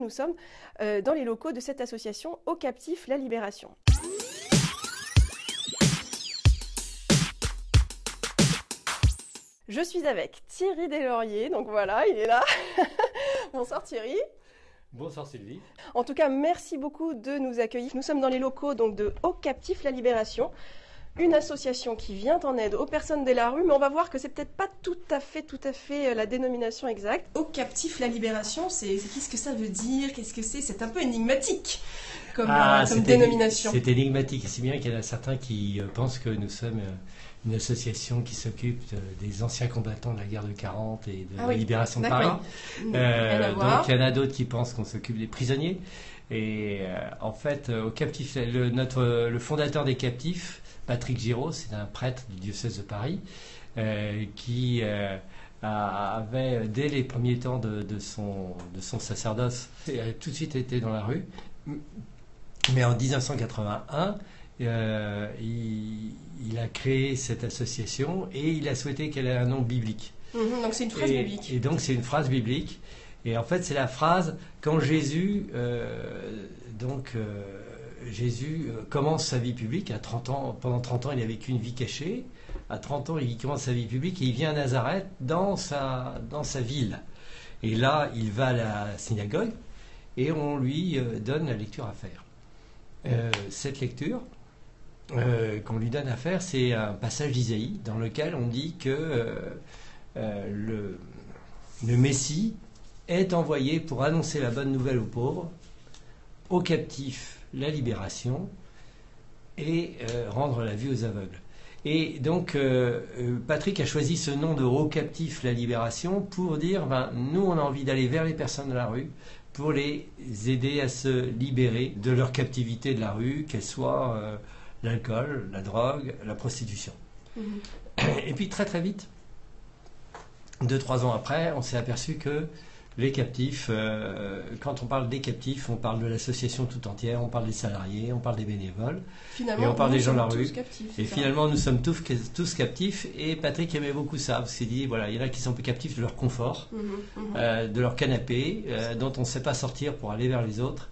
Nous sommes dans les locaux de cette association Aux Captifs la Libération. Je suis avec Thierry Deslauriers, donc voilà, il est là. Bonsoir Thierry. Bonsoir Sylvie. En tout cas, merci beaucoup de nous accueillir. Nous sommes dans les locaux donc, de Aux Captifs la Libération, une association qui vient en aide aux personnes de la rue, mais on va voir que c'est peut-être pas tout à fait la dénomination exacte. Aux Captifs la Libération, qu'est-ce que ça veut dire? Qu'est-ce que c'est? C'est un peu énigmatique comme dénomination. C'est énigmatique, si bien qu'il y en a certains qui pensent que nous sommes une association qui s'occupe des anciens combattants de la guerre de 40 et de la libération de Paris. Donc il y en a d'autres qui pensent qu'on s'occupe des prisonniers. Et en fait, aux Captifs, le fondateur des Captifs, Patrick Giraud, c'est un prêtre du diocèse de Paris qui avait, dès les premiers temps de son sacerdoce, a tout de suite été dans la rue. Mais en 1981, il a créé cette association et il a souhaité qu'elle ait un nom biblique. Donc c'est une phrase biblique. Et donc c'est une phrase biblique. Et en fait, c'est la phrase quand Jésus, Jésus commence sa vie publique à 30 ans. Pendant 30 ans, il a vécu une vie cachée. À 30 ans, il commence sa vie publique et il vient à Nazareth dans sa ville. Et là, il va à la synagogue et on lui donne la lecture à faire. Cette lecture qu'on lui donne à faire, c'est un passage d'Isaïe dans lequel on dit que le Messie est envoyé pour annoncer la bonne nouvelle aux pauvres, aux captifs la libération et rendre la vue aux aveugles. Et donc Patrick a choisi ce nom de Aux Captifs la Libération pour dire nous on a envie d'aller vers les personnes de la rue pour les aider à se libérer de leur captivité de la rue, qu'elle soit l'alcool, la drogue, la prostitution. Et puis très très vite, 2-3 ans après, on s'est aperçu que les captifs, quand on parle des captifs, on parle de l'association tout entière, on parle des salariés, on parle des bénévoles, finalement, et on parle des gens de la rue. Captifs, et finalement, nous sommes tous captifs. Et Patrick aimait beaucoup ça, parce qu'il dit, voilà, il y en a qui sont captifs de leur confort, de leur canapé, dont on ne sait pas sortir pour aller vers les autres.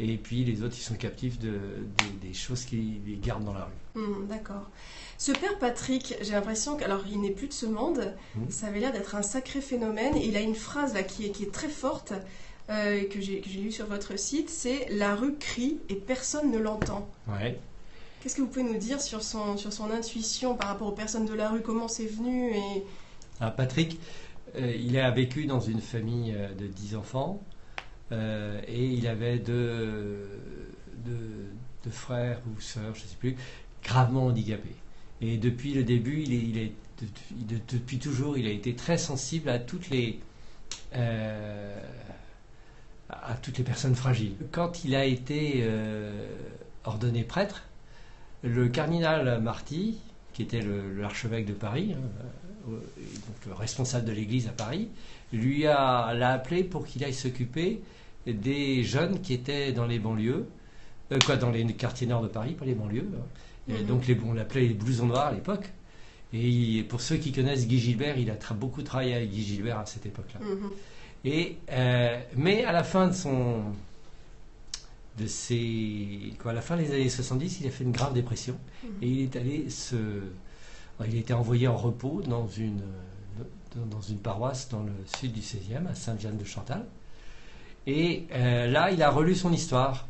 Et puis les autres, ils sont captifs des choses qui les gardent dans la rue. D'accord. Ce père Patrick, j'ai l'impression qu'il n'est plus de ce monde. Ça avait l'air d'être un sacré phénomène. Et il a une phrase là, qui est très forte, que j'ai lue sur votre site, c'est « La rue crie et personne ne l'entend ». Ouais. Qu'est-ce que vous pouvez nous dire sur son intuition par rapport aux personnes de la rue? Comment c'est venu Alors Patrick, il a vécu dans une famille de 10 enfants. Et il avait deux frères ou sœurs, je ne sais plus, gravement handicapés. Et depuis le début, depuis toujours, il a été très sensible à toutes les personnes fragiles. Quand il a été ordonné prêtre, le cardinal Marty, qui était l'archevêque de Paris, donc le responsable de l'église à Paris, l'a appelé pour qu'il aille s'occuper des jeunes qui étaient dans les banlieues, dans les quartiers nord de Paris, pas les banlieues. Et donc on l'appelait les blousons noirs à l'époque. Et pour ceux qui connaissent Guy Gilbert, il a beaucoup travaillé avec Guy Gilbert à cette époque-là. Mais à la fin à la fin des années 70, il a fait une grave dépression et il a été envoyé en repos dans une paroisse dans le sud du 16e, à Sainte-Jeanne-de-Chantal. Et là, il a relu son histoire,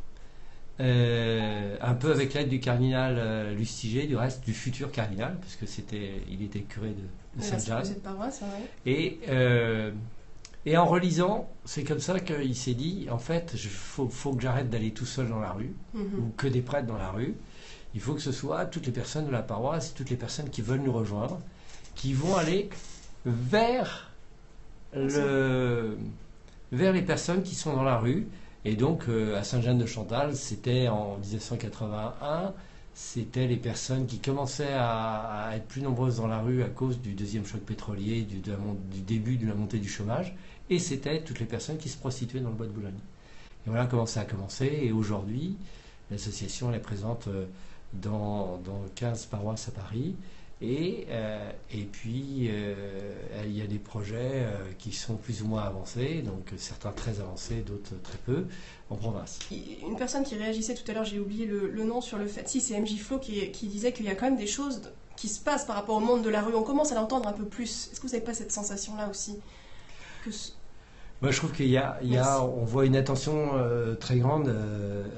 un peu avec l'aide du cardinal Lustiger, du reste, du futur cardinal, puisque il était curé de Sainte-Jeanne. Cette paroisse, ouais. Et en relisant, c'est comme ça qu'il s'est dit, en fait, faut que j'arrête d'aller tout seul dans la rue, ou que des prêtres dans la rue. Il faut que ce soit toutes les personnes de la paroisse, toutes les personnes qui veulent nous rejoindre, qui vont aller vers les personnes qui sont dans la rue. Et donc, à Sainte-Jeanne-de-Chantal, c'était en 1981, c'était les personnes qui commençaient à être plus nombreuses dans la rue à cause du deuxième choc pétrolier, du début de la montée du chômage. Et c'était toutes les personnes qui se prostituaient dans le bois de Boulogne. Et voilà comment ça a commencé. Et aujourd'hui, l'association elle est présente dans 15 paroisses à Paris. Et puis, il y a des projets qui sont plus ou moins avancés, donc certains très avancés, d'autres très peu, en province. Une personne qui réagissait tout à l'heure, j'ai oublié le nom sur le fait, si c'est MJ Flo qui disait qu'il y a quand même des choses qui se passent par rapport au monde de la rue. On commence à l'entendre un peu plus. Est-ce que vous n'avez pas cette sensation-là aussi que Moi, je trouve on voit une attention très grande.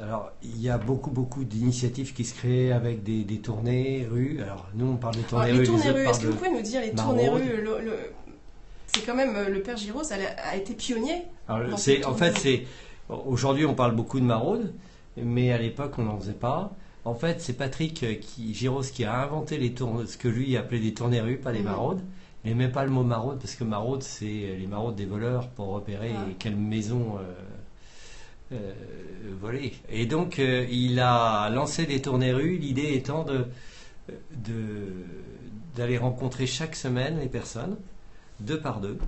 Alors, il y a beaucoup d'initiatives qui se créent avec des tournées rues. Alors, nous, on parle des tournées rues. Les tournées rues, est-ce que vous pouvez nous dire les tournées rues c'est quand même le père Giros a été pionnier. Alors, aujourd'hui, on parle beaucoup de maraude, mais à l'époque, on n'en faisait pas. En fait, c'est Patrick Giros qui a inventé ce que lui appelait des tournées rues, pas des maraudes. Il n'aimait pas le mot maraude, parce que maraude, c'est les maraudes des voleurs pour repérer quelle maison voler. Et donc, il a lancé des tournées rues, l'idée étant d'aller rencontrer chaque semaine les personnes, 2 par 2,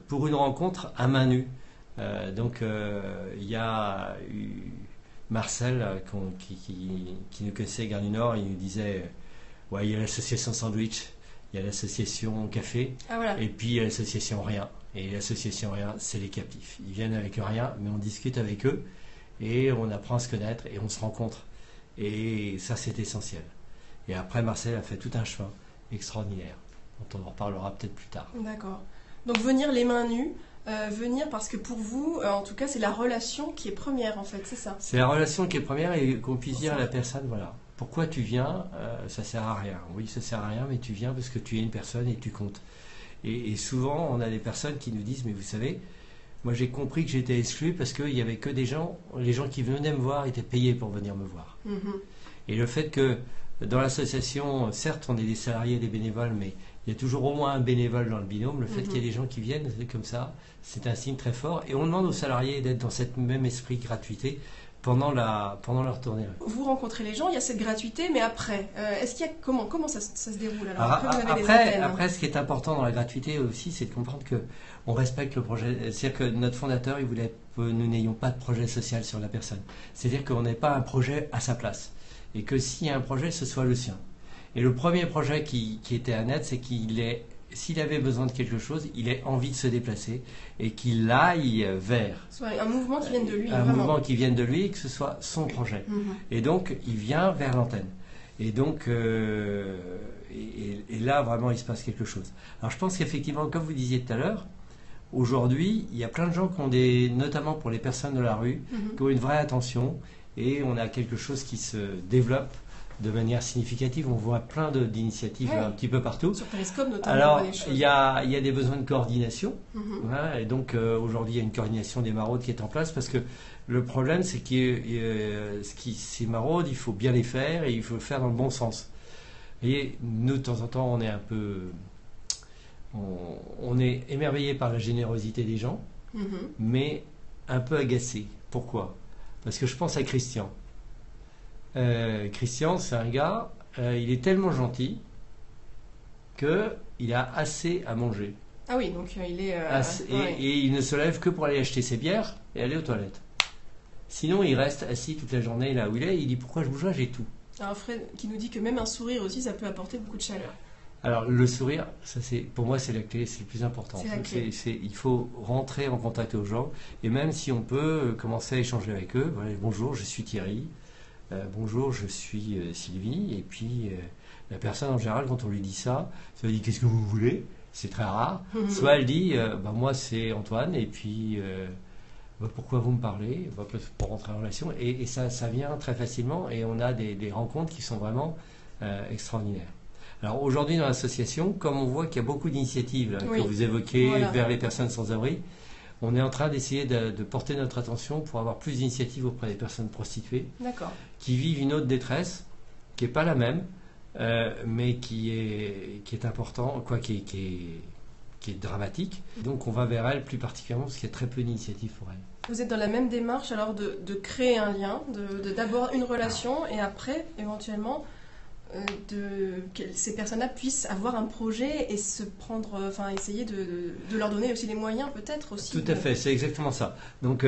pour une rencontre à main nue. Donc, il y a eu Marcel, qui nous connaissait Gare du Nord, il nous disait, il y a l'association Sandwich, il y a l'association Café, et puis il y a l'association Rien. Et l'association Rien, c'est les captifs. Ils viennent avec rien, mais on discute avec eux, et on apprend à se connaître, et on se rencontre. Et ça, c'est essentiel. Et après, Marcel a fait tout un chemin extraordinaire, dont on en reparlera peut-être plus tard. D'accord. Donc venir les mains nues, venir parce que pour vous, en tout cas, c'est la relation qui est première, en fait, c'est ça? C'est la relation qui est première, et qu'on puisse dire à la personne, voilà. Pourquoi tu viens? Ça sert à rien. Oui, ça sert à rien, mais tu viens parce que tu es une personne et tu comptes. Et souvent, on a des personnes qui nous disent, mais vous savez, moi j'ai compris que j'étais exclu parce qu'il n'y avait que les gens qui venaient me voir étaient payés pour venir me voir. Et le fait que dans l'association, certes, on est des salariés et des bénévoles, mais il y a toujours au moins un bénévole dans le binôme. Le fait qu'il y ait des gens qui viennent, c'est comme ça, c'est un signe très fort. Et on demande aux salariés d'être dans cet même esprit de gratuité pendant leur tournée. Vous rencontrez les gens, il y a cette gratuité, mais après, est-ce qu'il y a comment ça se déroule alors après, ce qui est important dans la gratuité aussi, c'est de comprendre que on respecte le projet. C'est-à-dire que notre fondateur, il voulait que nous n'ayons pas de projet social sur la personne. C'est-à-dire qu'on n'ait pas un projet à sa place, et que s'il y a un projet, ce soit le sien. Et le premier projet qui était à net, c'est s'il avait besoin de quelque chose, il ait envie de se déplacer et qu'il aille vers... Soit un mouvement qui vienne de lui. Un mouvement qui vienne de lui et que ce soit son projet. Et donc, il vient vers l'antenne. Et donc, et là, vraiment, il se passe quelque chose. Alors, je pense qu'effectivement, comme vous disiez tout à l'heure, aujourd'hui, il y a plein de gens qui ont notamment pour les personnes de la rue, qui ont une vraie attention. Et on a quelque chose qui se développe de manière significative. On voit plein d'initiatives un petit peu partout. Sur Périscope notamment. Alors, il y a des besoins de coordination. Et donc, aujourd'hui, il y a une coordination des maraudes qui est en place parce que le problème, c'est que ces maraudes, il faut bien les faire et il faut le faire dans le bon sens. Vous voyez, nous, de temps en temps, on est un peu... On est émerveillé par la générosité des gens, mais un peu agacé. Pourquoi? Parce que je pense à Christian. Christian, c'est un gars, il est tellement gentil qu'il a assez à manger. Ah oui, donc il est... et il ne se lève que pour aller acheter ses bières et aller aux toilettes. Sinon, il reste assis toute la journée là où il est, et il dit pourquoi je bougerais, j'ai tout. Alors Fred qui nous dit que même un sourire aussi, ça peut apporter beaucoup de chaleur. Alors le sourire, pour moi c'est la clé, c'est le plus important. Il faut rentrer en contact aux gens, et même si on peut commencer à échanger avec eux, voilà, bonjour, je suis Thierry, bonjour, je suis Sylvie, et puis la personne en général, quand on lui dit ça lui dit qu'est-ce que vous voulez, c'est très rare, soit elle dit moi c'est Antoine, et puis pourquoi vous me parlez, pour rentrer en relation, et ça vient très facilement, et on a des rencontres qui sont vraiment extraordinaires. Alors aujourd'hui dans l'association, comme on voit qu'il y a beaucoup d'initiatives que vous évoquez vers les personnes sans abri, on est en train d'essayer de porter notre attention pour avoir plus d'initiatives auprès des personnes prostituées qui vivent une autre détresse, qui n'est pas la même, mais qui est important, qui est dramatique. Donc on va vers elles plus particulièrement parce qu'il y a très peu d'initiatives pour elles. Vous êtes dans la même démarche alors de créer un lien, d'abord une relation et après éventuellement que ces personnes-là puissent avoir un projet et se prendre, essayer de leur donner aussi les moyens peut-être aussi. Tout à fait, c'est exactement ça. Donc,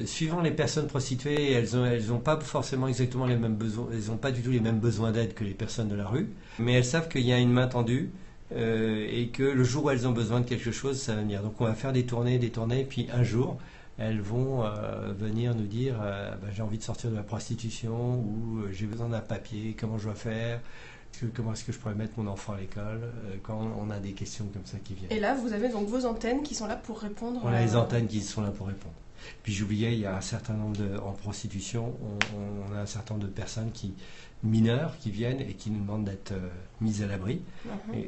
suivant les personnes prostituées, elles ont pas forcément exactement les mêmes besoins, elles n'ont pas du tout les mêmes besoins d'aide que les personnes de la rue, mais elles savent qu'il y a une main tendue et que le jour où elles ont besoin de quelque chose, ça va venir. Donc, on va faire des tournées, puis un jour, elles vont venir nous dire j'ai envie de sortir de la prostitution ou j'ai besoin d'un papier, comment je dois faire, comment est-ce que je pourrais mettre mon enfant à l'école, quand on a des questions comme ça qui viennent. Et là, vous avez donc vos antennes qui sont là pour répondre. On a les antennes qui sont là pour répondre. Puis j'oubliais, il y a un certain nombre en prostitution, on a un certain nombre de personnes mineures qui viennent et qui nous demandent d'être mises à l'abri.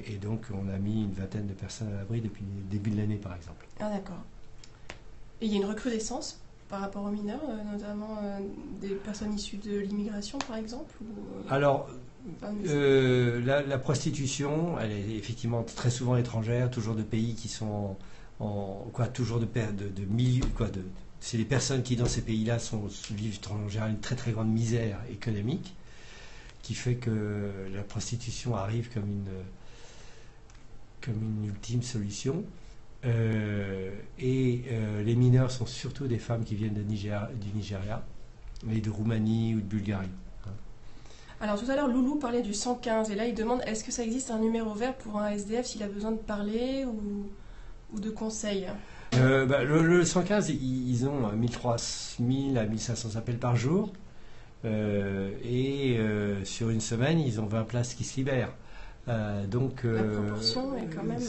Et donc on a mis une vingtaine de personnes à l'abri depuis le début de l'année par exemple. Ah d'accord. Et il y a une recrudescence par rapport aux mineurs, notamment des personnes issues de l'immigration par exemple Alors, la prostitution, elle est effectivement très souvent étrangère, toujours de pays qui sont toujours de milieux, c'est les personnes qui dans ces pays-là vivent en général une très très grande misère économique, qui fait que la prostitution arrive comme une ultime solution. Les mineurs sont surtout des femmes qui viennent du Nigeria, mais de Roumanie ou de Bulgarie. Alors tout à l'heure, Loulou parlait du 115, et là il demande est-ce que ça existe un numéro vert pour un SDF s'il a besoin de parler ou de conseils? Le 115, ils ont 1000 à 1500 appels par jour, sur une semaine, ils ont 20 places qui se libèrent. Donc, la proportion est quand même...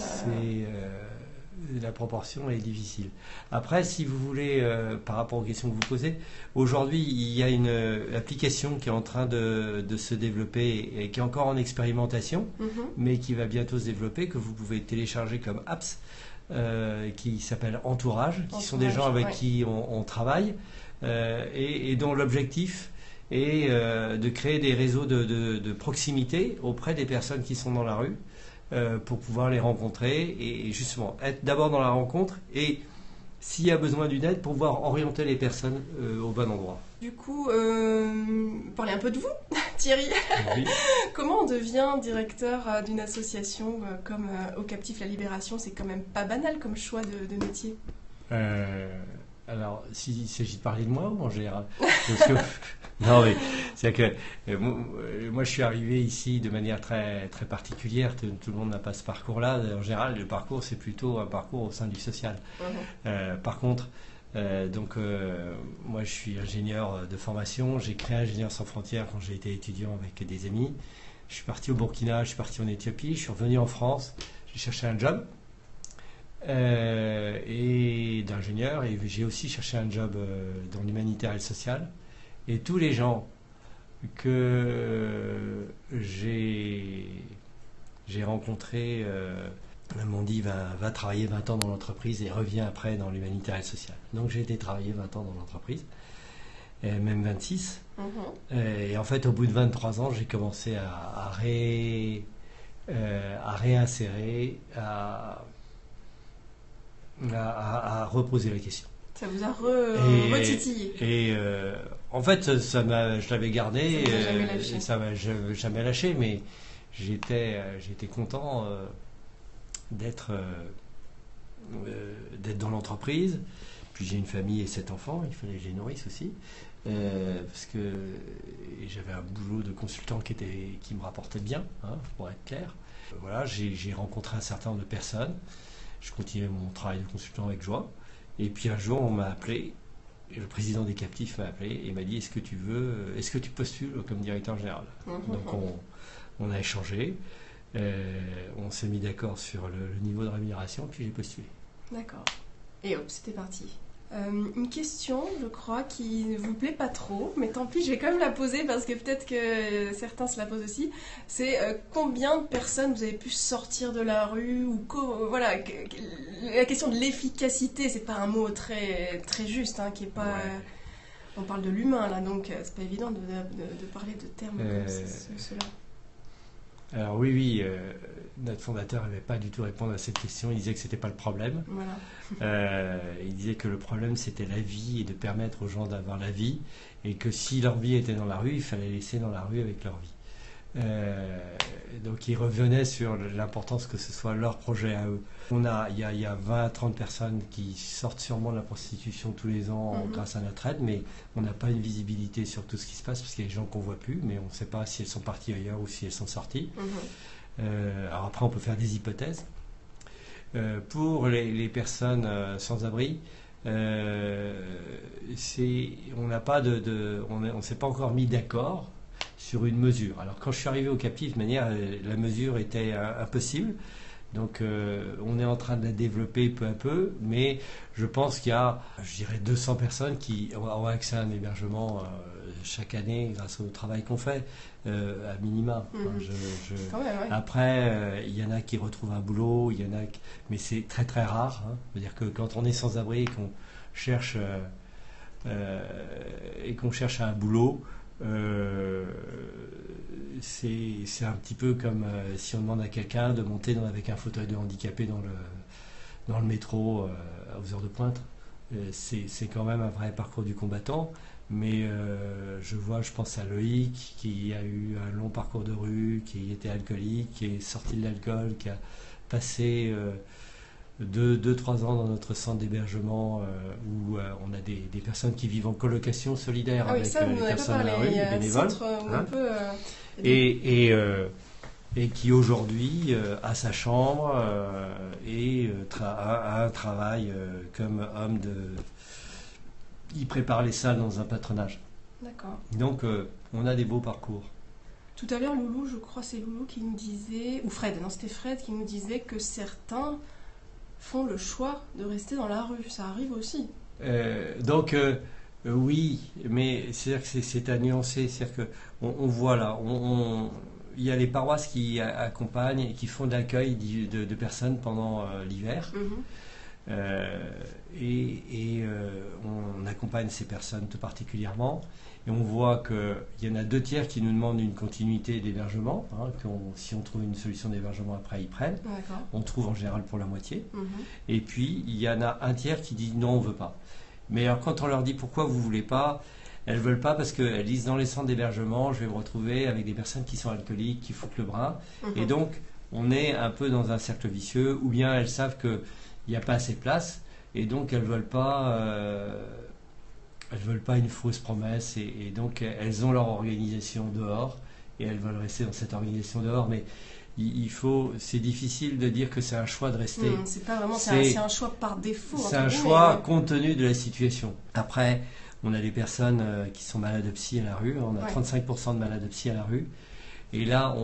la proportion est difficile. Après, si vous voulez, par rapport aux questions que vous posez, aujourd'hui, il y a une application qui est en train de se développer et qui est encore en expérimentation, mais qui va bientôt se développer, que vous pouvez télécharger comme apps, qui s'appelle Entourage, qui sont des gens avec qui on travaille, et dont l'objectif est de créer des réseaux de proximité auprès des personnes qui sont dans la rue, pour pouvoir les rencontrer et justement être d'abord dans la rencontre et s'il y a besoin d'une aide, pouvoir orienter les personnes au bon endroit. Du coup, parlez un peu de vous, Thierry. Oui. Comment on devient directeur d'une association comme Au Captif La Libération? C'est quand même pas banal comme choix de métier. Alors, s'il s'agit de parler de moi ou en général? Non, mais c'est-à-dire que moi, je suis arrivé ici de manière très, très particulière. Tout le monde n'a pas ce parcours-là. En général, le parcours, c'est plutôt un parcours au sein du social. Par contre, moi, je suis ingénieur de formation. J'ai créé Ingénieurs sans frontières quand j'ai été étudiant avec des amis. Je suis parti au Burkina, je suis parti en Éthiopie, je suis revenu en France. J'ai cherché un job. Et d'ingénieur, et j'ai aussi cherché un job dans l'humanitaire et le social. Et tous les gens que j'ai rencontrés m'ont dit va travailler 20 ans dans l'entreprise et reviens après dans l'humanitaire et le social. Donc j'ai été travailler 20 ans dans l'entreprise, et même 26. Et en fait, au bout de 23 ans, j'ai commencé à réinsérer, à reposer la question. Ça vous a retitillé. Et en fait, je l'avais gardé, ça m'a jamais lâché, mais j'étais content d'être dans l'entreprise. Puis j'ai une famille et 7 enfants, il fallait que je les nourrisse aussi, parce que j'avais un boulot de consultant qui me rapportait bien, pour être clair. Voilà, j'ai rencontré un certain nombre de personnes. Je continuais mon travail de consultant avec joie. Et puis un jour, on m'a appelé, le président des captifs m'a appelé et m'a dit est-ce que tu postules comme directeur général? Donc on a échangé, on s'est mis d'accord sur le niveau de rémunération, puis j'ai postulé. D'accord. Et hop, c'était parti. Une question, je crois, qui ne vous plaît pas trop, mais tant pis, je vais quand même la poser parce que peut-être que certains se la posent aussi. C'est combien de personnes vous avez pu sortir de la rue ou voilà, la question de l'efficacité, c'est pas un mot très très juste, qui est pas. Ouais. On parle de l'humain là, donc c'est pas évident de parler de termes comme cela. Alors oui, notre fondateur n'avait pas du tout répondre à cette question. Il disait que c'était pas le problème. Voilà. Il disait que le problème c'était la vie et de permettre aux gens d'avoir la vie, et que si leur vie était dans la rue, il fallait les laisser dans la rue avec leur vie. Donc ils revenaient sur l'importance que ce soit leur projet à eux. Il y a 20 à 30 personnes qui sortent sûrement de la prostitution tous les ans grâce à notre aide, mais on n'a pas une visibilité sur tout ce qui se passe parce qu'il y a des gens qu'on ne voit plus, mais on ne sait pas si elles sont parties ailleurs ou si elles sont sorties. Alors après on peut faire des hypothèses. Pour les personnes sans abri, on ne s'est pas encore mis d'accord sur une mesure. Alors quand je suis arrivé au Captif, de manière, la mesure était impossible. Donc on est en train de la développer peu à peu, mais je pense qu'il y a, je dirais, 200 personnes qui ont accès à un hébergement chaque année grâce au travail qu'on fait, à minima. Quand même, ouais. Après, il y en a qui retrouvent un boulot, mais c'est très très rare. C'est-à-dire que quand on est sans abri et qu'on cherche un boulot, c'est un petit peu comme si on demande à quelqu'un de monter avec un fauteuil de handicapé dans le métro aux heures de pointe. C'est quand même un vrai parcours du combattant, mais je pense à Loïc qui a eu un long parcours de rue, qui était alcoolique, qui est sorti de l'alcool, qui a passé 2-3 ans dans notre centre d'hébergement où on a des personnes qui vivent en colocation solidaire avec les personnes de la rue, les bénévoles. Et qui aujourd'hui a sa chambre et a un travail comme homme il prépare les salles dans un patronage. D'accord. Donc on a des beaux parcours. Tout à l'heure, Loulou, je crois c'est Loulou qui nous disait, ou Fred, non c'était Fred qui nous disait que certains font le choix de rester dans la rue. Ça arrive aussi. Oui, mais c'est-à-dire que c'est à nuancer. C'est-à-dire qu'on voit là, il y a les paroisses qui accompagnent et qui font de l'accueil de personnes pendant l'hiver. On accompagne ces personnes tout particulièrement. Et on voit qu'il y en a 2 tiers qui nous demandent une continuité d'hébergement. Si on trouve une solution d'hébergement après, ils prennent. D'accord. On trouve en général pour la moitié. Et puis, il y en a 1 tiers qui dit non, on ne veut pas. Mais alors, quand on leur dit pourquoi vous ne voulez pas, elles ne veulent pas parce qu'elles disent dans les centres d'hébergement, je vais me retrouver avec des personnes qui sont alcooliques, qui foutent le bras. Et donc, on est un peu dans un cercle vicieux, ou bien elles savent qu'il n'y a pas assez de place, et donc elles ne veulent pas une fausse promesse, et donc elles ont leur organisation dehors, et elles veulent rester dans cette organisation dehors. Mais c'est difficile de dire que c'est un choix de rester. C'est pas vraiment, c'est un choix par défaut. C'est un choix compte tenu de la situation. Après, on a des personnes qui sont malades de psy à la rue. On a 35% de malades de psy à la rue. Et là,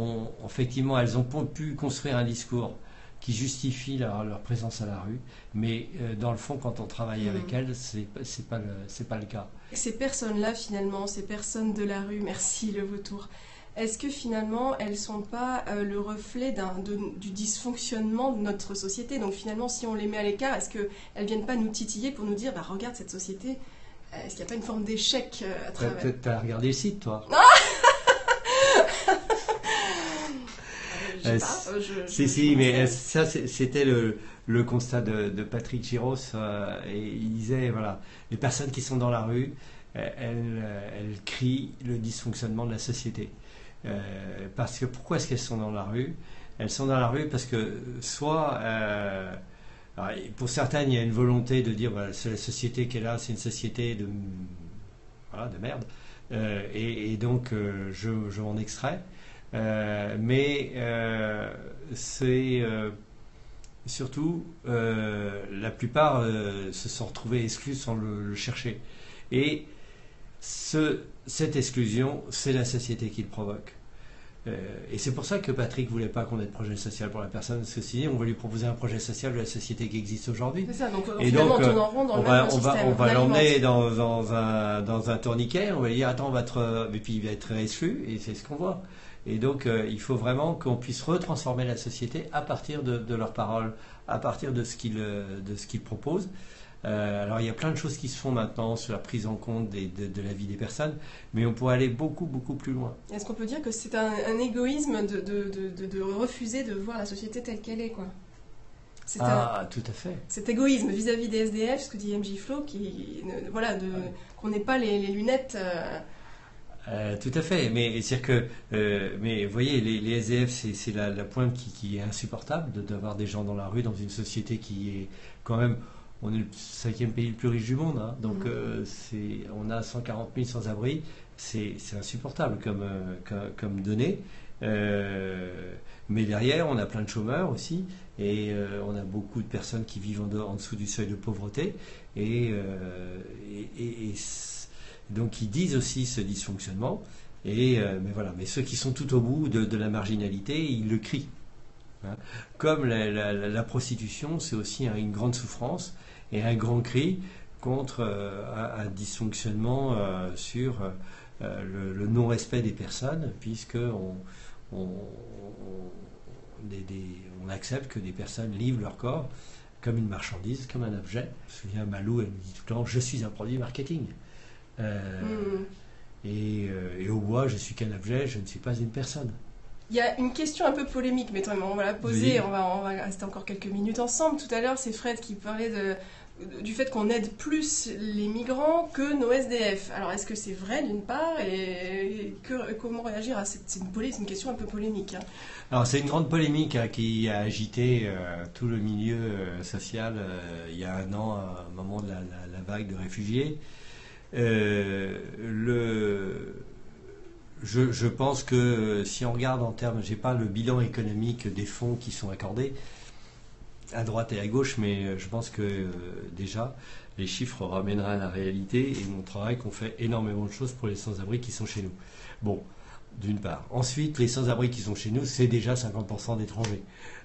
effectivement, elles ont pu construire un discours qui justifie leur présence à la rue. Mais dans le fond, quand on travaille avec elles, c'est pas le cas. Ces personnes-là, finalement, ces personnes de la rue, merci le vautour, est-ce que finalement, elles ne sont pas le reflet du dysfonctionnement de notre société? Donc finalement, si on les met à l'écart, est-ce qu'elles ne viennent pas nous titiller pour nous dire, regarde cette société, est-ce qu'il n'y a pas une forme d'échec à travers? Peut-être t'as regardé le site, toi. Si, mais ça, c'était le constat de Patrick Giros. Et il disait, voilà, les personnes qui sont dans la rue, elles crient le dysfonctionnement de la société. Parce que pourquoi est-ce qu'elles sont dans la rue? Elles sont dans la rue parce que soit... alors, pour certaines, il y a une volonté de dire voilà, c'est la société qui est là, c'est une société de merde. Et donc, je m'en extrais. Mais c'est surtout, la plupart se sont retrouvés exclus sans le chercher. Et cette exclusion, c'est la société qui le provoque. Et c'est pour ça que Patrick ne voulait pas qu'on ait de projet social pour la personne, parce que si on va lui proposer un projet social de la société qui existe aujourd'hui. C'est ça, donc finalement, on va l'emmener dans un tourniquet, on va lui dire attends, et puis il va être exclu, et c'est ce qu'on voit. Et donc il faut vraiment qu'on puisse retransformer la société à partir de leurs paroles, à partir de ce qu'ils proposent. Alors il y a plein de choses qui se font maintenant sur la prise en compte de la vie des personnes, mais on pourrait aller beaucoup beaucoup plus loin. Est-ce qu'on peut dire que c'est un égoïsme de refuser de voir la société telle qu'elle est, quoi? Tout à fait. Cet égoïsme vis-à-vis des SDF, ce que dit MJ Flo, qu'on n'ait pas les lunettes Tout à fait, mais c'est-à-dire que, mais vous voyez, les SDF, c'est la pointe qui est insupportable d'avoir des gens dans la rue dans une société qui est quand même, on est le 5e pays le plus riche du monde, hein, donc on a 140 000 sans-abri, c'est insupportable comme donnée. Mais derrière, on a plein de chômeurs aussi, et on a beaucoup de personnes qui vivent en dessous du seuil de pauvreté, et donc ils disent aussi ce dysfonctionnement, mais voilà. Mais ceux qui sont tout au bout de la marginalité, ils le crient. Hein. Comme la prostitution, c'est aussi une grande souffrance et un grand cri contre un dysfonctionnement sur le non-respect des personnes, puisque on accepte que des personnes livrent leur corps comme une marchandise, comme un objet. Je me souviens, Malou, elle me dit tout le temps, je suis un produit marketing. Et au bois, je suis qu'un objet, je ne suis pas une personne. Il y a une question un peu polémique, mais on va la poser, oui. On va rester encore quelques minutes ensemble. Tout à l'heure, c'est Fred qui parlait du fait qu'on aide plus les migrants que nos SDF. Alors, est-ce que c'est vrai d'une part, et comment réagir à c'est une question un peu polémique, hein. Alors, c'est une grande polémique qui a agité tout le milieu social il y a un an, à un moment de la vague de réfugiés. Je pense que si on regarde en termes, j'ai pas le bilan économique des fonds qui sont accordés à droite et à gauche, mais je pense que déjà les chiffres ramèneraient à la réalité et montreraient qu'on fait énormément de choses pour les sans-abri qui sont chez nous. Bon, d'une part. Ensuite, les sans-abri qui sont chez nous, c'est déjà 50% d'étrangers.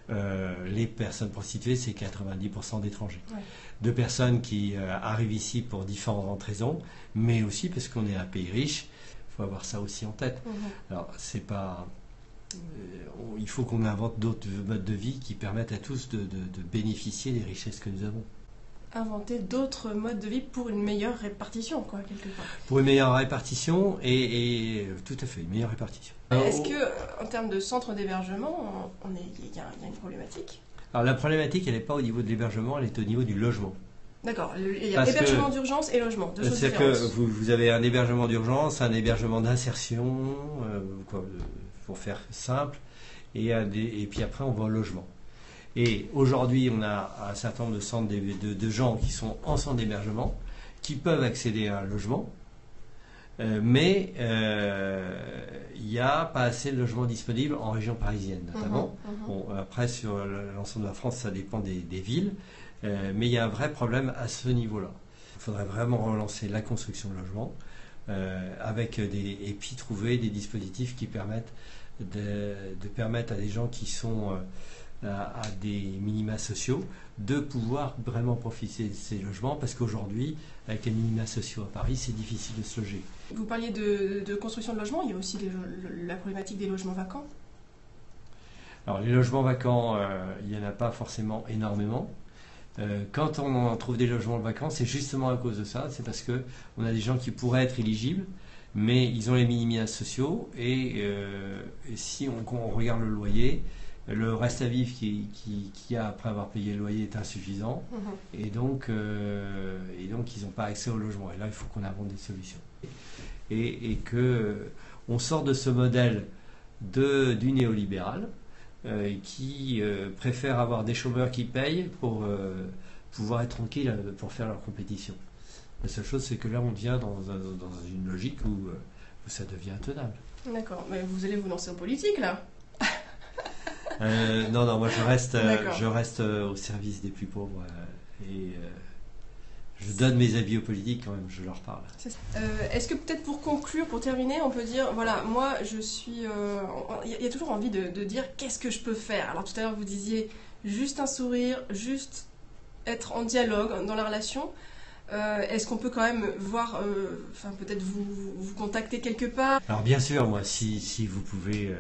Les personnes prostituées, c'est 90% d'étrangers. Ouais. De personnes qui arrivent ici pour différentes raisons, mais aussi parce qu'on est un pays riche. Il faut avoir ça aussi en tête. Alors, c'est pas... il faut qu'on invente d'autres modes de vie qui permettent à tous de bénéficier des richesses que nous avons. Inventer d'autres modes de vie pour une meilleure répartition, quoi, quelque part. Pour une meilleure répartition et tout à fait, une meilleure répartition. Est-ce que, en termes de centre d'hébergement, il y a une problématique ? Alors la problématique, elle n'est pas au niveau de l'hébergement, elle est au niveau du logement. D'accord, il y a hébergement d'urgence et logement, deux choses différentes. C'est-à-dire que vous avez un hébergement d'urgence, un hébergement d'insertion, pour faire simple, et puis après on va au logement. Et aujourd'hui, on a un certain nombre de centres de gens qui sont en centre d'hébergement, qui peuvent accéder à un logement, mais il n'y a pas assez de logements disponibles en région parisienne, notamment. Bon, après, sur l'ensemble de la France, ça dépend des villes, mais il y a un vrai problème à ce niveau-là. Il faudrait vraiment relancer la construction de logements, et puis trouver des dispositifs qui permettent de permettre à des gens qui sont... à des minima sociaux, de pouvoir vraiment profiter de ces logements, parce qu'aujourd'hui, avec les minima sociaux à Paris, c'est difficile de se loger. Vous parliez de construction de logements, il y a aussi la problématique des logements vacants. Alors les logements vacants, il n'y en a pas forcément énormément. Quand on trouve des logements vacants, c'est justement à cause de ça, c'est parce qu'on a des gens qui pourraient être éligibles, mais ils ont les minima sociaux, et si on regarde le loyer, le reste à vivre qu'il y a après avoir payé le loyer est insuffisant, et donc ils n'ont pas accès au logement. Et là, il faut qu'on invente des solutions. Et qu'on sort de ce modèle du néolibéral qui préfère avoir des chômeurs qui payent pour pouvoir être tranquille pour faire leur compétition. La seule chose, c'est que là, on devient dans une logique où ça devient intenable. D'accord, mais vous allez vous lancer en politique, là ? Non, moi je reste au service des plus pauvres et je donne mes avis aux politiques quand même, je leur parle. Est-ce que peut-être pour conclure, pour terminer, on peut dire, voilà, moi je suis... Il y a toujours envie de dire qu'est-ce que je peux faire. Alors tout à l'heure vous disiez juste un sourire, juste être en dialogue dans la relation. Est-ce qu'on peut quand même voir, peut-être vous contacter quelque part ? Alors bien sûr, moi si vous pouvez...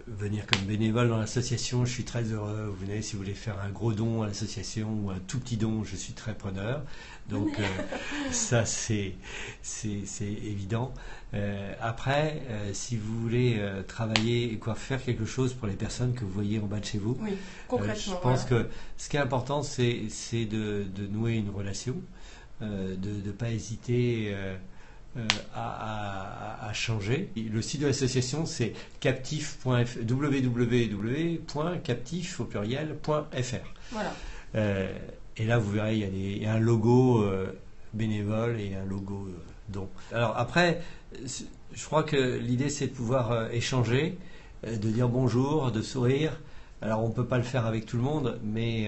venir comme bénévole dans l'association, je suis très heureux. Vous venez si vous voulez faire un gros don à l'association ou un tout petit don, je suis très preneur. Donc ça c'est évident. Après, si vous voulez travailler et faire quelque chose pour les personnes que vous voyez en bas de chez vous, oui, concrètement, je pense que ce qui est important, c'est de nouer une relation, de ne pas hésiter a changé. Le site de l'association, c'est www.captif au pluriel.fr. Voilà. Et là, vous verrez, il y a un logo bénévole et un logo don. Alors après, je crois que l'idée, c'est de pouvoir échanger, de dire bonjour, de sourire. Alors on ne peut pas le faire avec tout le monde, mais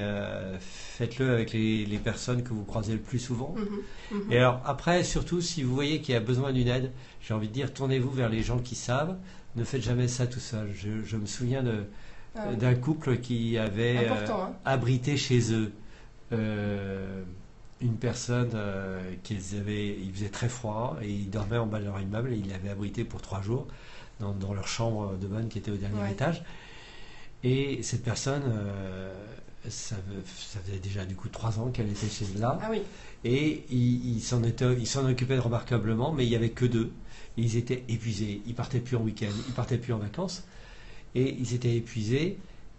faites-le avec les personnes que vous croisez le plus souvent. Et alors après, surtout, si vous voyez qu'il y a besoin d'une aide, j'ai envie de dire, tournez-vous vers les gens qui savent. Ne faites jamais ça tout seul. Je me souviens d'un couple qui avait abrité chez eux une personne il faisait très froid et ils dormaient en bas de leur immeuble et ils l'avaient abrité pour 3 jours dans leur chambre de bonne qui était au dernier étage. Et cette personne, ça faisait déjà du coup 3 ans qu'elle était chez là. Ah oui. Et ils s'en occupaient remarquablement, mais il n'y avait que 2. Et ils étaient épuisés. Ils partaient plus en week-end, ils partaient plus en vacances. Et ils étaient épuisés.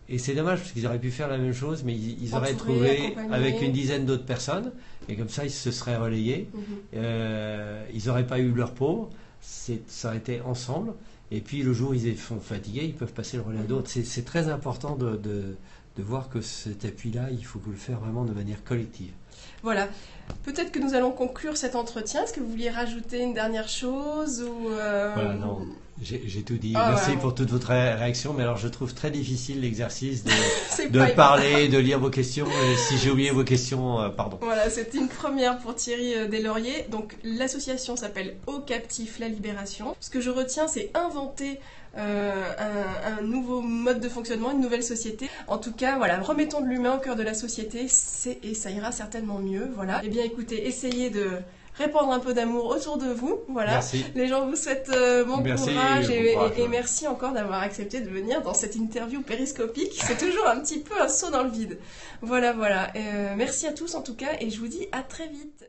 Et c'est dommage parce qu'ils auraient pu faire la même chose, mais ils auraient trouvé avec une dizaine d'autres personnes. Et comme ça, ils se seraient relayés. Ils n'auraient pas eu leur pauvre. Ça aurait été ensemble. Et puis le jour où ils sont fatigués, ils peuvent passer le relais à d'autres. C'est très important de voir que cet appui-là, il faut le faire vraiment de manière collective. Voilà. Peut-être que nous allons conclure cet entretien. Est-ce que vous vouliez rajouter une dernière chose ou Voilà, non. J'ai tout dit. Merci pour toute votre réaction. Mais alors, je trouve très difficile l'exercice de parler, de lire vos questions. Et si j'ai oublié vos questions, pardon. Voilà, c'était une première pour Thierry Deslauriers. Donc, l'association s'appelle Au Captif la Libération. Ce que je retiens, c'est inventer un nouveau mode de fonctionnement, une nouvelle société. En tout cas, voilà, remettons de l'humain au cœur de la société et ça ira certainement mieux. Voilà. Eh bien, écoutez, essayez de répandre un peu d'amour autour de vous. Voilà. Merci. Les gens vous souhaitent bon courage et merci encore d'avoir accepté de venir dans cette interview périscopique. C'est toujours un petit peu un saut dans le vide. Voilà. Merci à tous en tout cas et je vous dis à très vite.